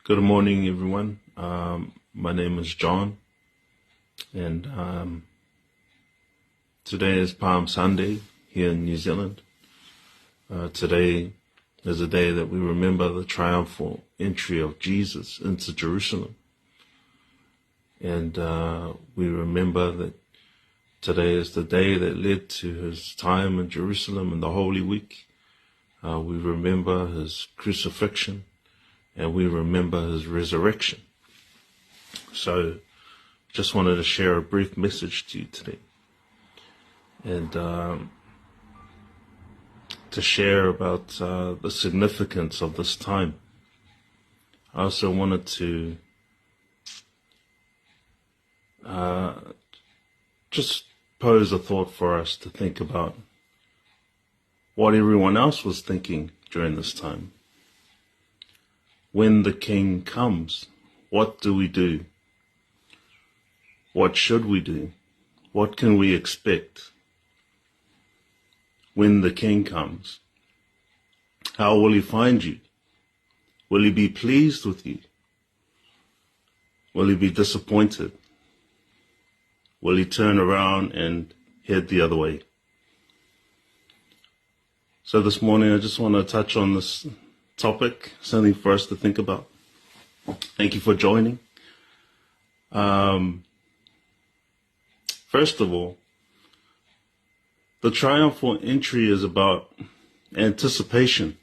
Good morning, everyone. My name is John, and today is Palm Sunday here in New Zealand. Today is a day that we remember the triumphal entry of Jesus into Jerusalem. And we remember that today is the day that led to his time in Jerusalem in the Holy Week. We remember his crucifixion, and we remember his resurrection. So just wanted to share a brief message to you today, and to share about the significance of this time. I also wanted to just pose a thought for us to think about what everyone else was thinking during this time. When the King comes, what do we do? What should we do? What can we expect when the King comes? How will he find you? Will he be pleased with you? Will he be disappointed? Will he turn around and head the other way? So this morning I just want to touch on this topic, something for us to think about. Thank you for joining. First of all, the triumphal entry is about anticipation,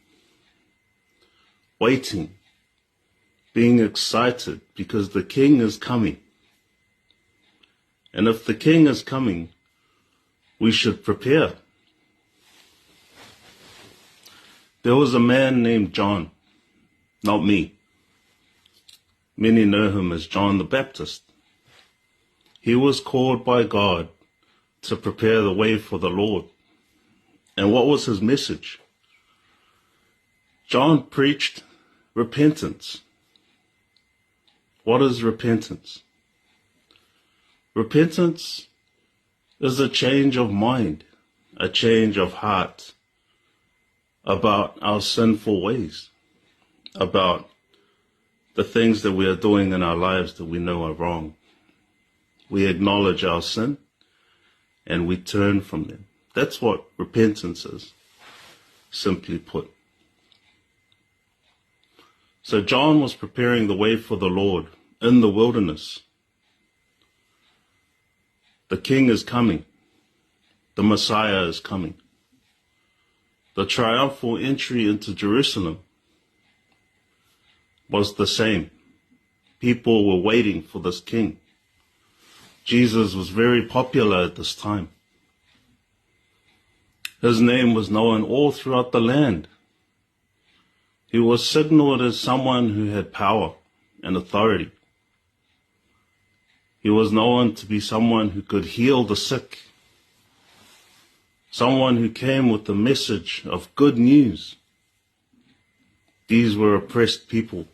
waiting, being excited because the King is coming. And if the King is coming, we should prepare. There was a man named John, not me. Many know him as John the Baptist. He was called by God to prepare the way for the Lord. And what was his message? John preached repentance. What is repentance? Repentance is a change of mind, a change of heart, about our sinful ways, about the things that we are doing in our lives that we know are wrong. We acknowledge our sin and we turn from them. That's what repentance is, simply put. So John was preparing the way for the Lord in the wilderness. The King is coming. The Messiah is coming. The triumphal entry into Jerusalem was the same. People were waiting for this King. Jesus was very popular at this time. His name was known all throughout the land. He was signaled as someone who had power and authority. He was known to be someone who could heal the sick, someone who came with the message of good news. These were oppressed people.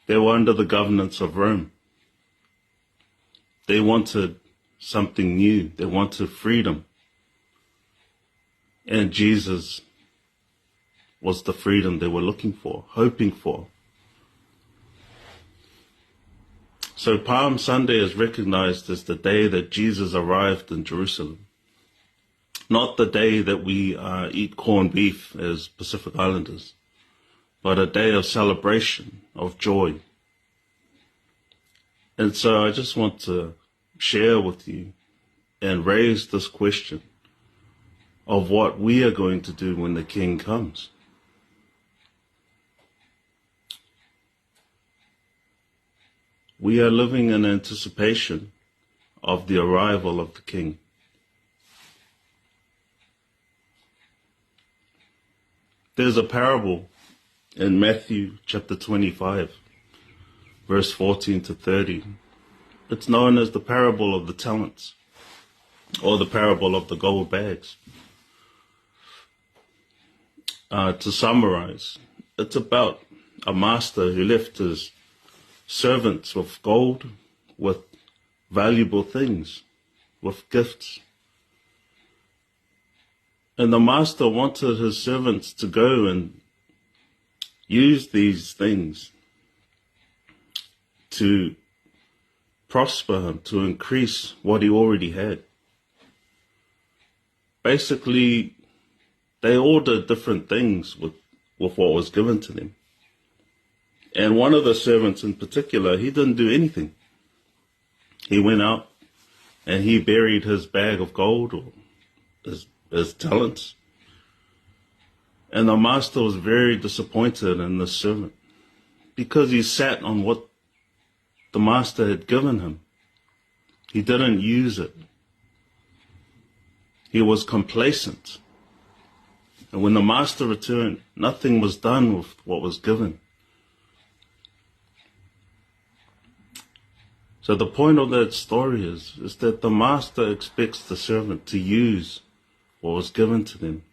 They were under the governance of Rome. They wanted something new. They wanted freedom. And Jesus was the freedom they were looking for, hoping for. So Palm Sunday is recognized as the day that Jesus arrived in Jerusalem. Not the day that we eat corned beef as Pacific Islanders, but a day of celebration, of joy. And so I just want to share with you and raise this question of what we are going to do when the King comes. We are living in anticipation of the arrival of the King. There's a parable in Matthew chapter 25, verse 14 to 30. It's known as the parable of the talents, or the parable of the gold bags. To summarize, it's about a master who left his servants with gold, with valuable things, with gifts. And the master wanted his servants to go and use these things to prosper him, to increase what he already had. Basically, they all did different things with what was given to them. And one of the servants in particular, he didn't do anything. He went out and he buried his bag of gold, or his talents. And the master was very disappointed in the servant because he sat on what the master had given him. He didn't use it. He was complacent. And when the master returned, nothing was done with what was given. So the point of that story is that the master expects the servant to use what was given to them,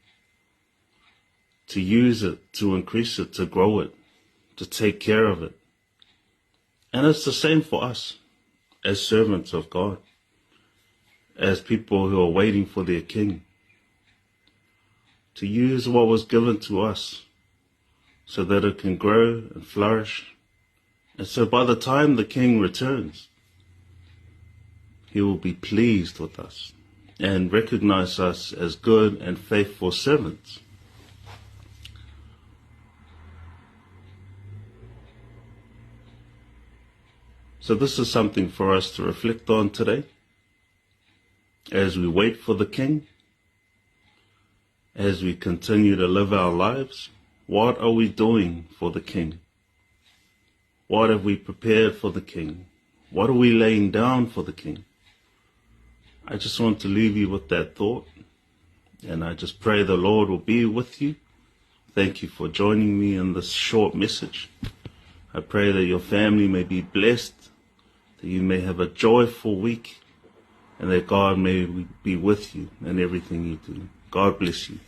to use it, to increase it, to grow it, to take care of it. And it's the same for us as servants of God, as people who are waiting for their king, to use what was given to us so that it can grow and flourish. And so by the time the king returns, he will be pleased with us and recognize us as good and faithful servants. So this is something for us to reflect on today as we wait for the king, as we continue to live our lives. What are we doing for the king? What have we prepared for the king? What are we laying down for the king? I just want to leave you with that thought, and I just pray the Lord will be with you. Thank you for joining me in this short message. I pray that your family may be blessed, that you may have a joyful week, and that God may be with you in everything you do. God bless you.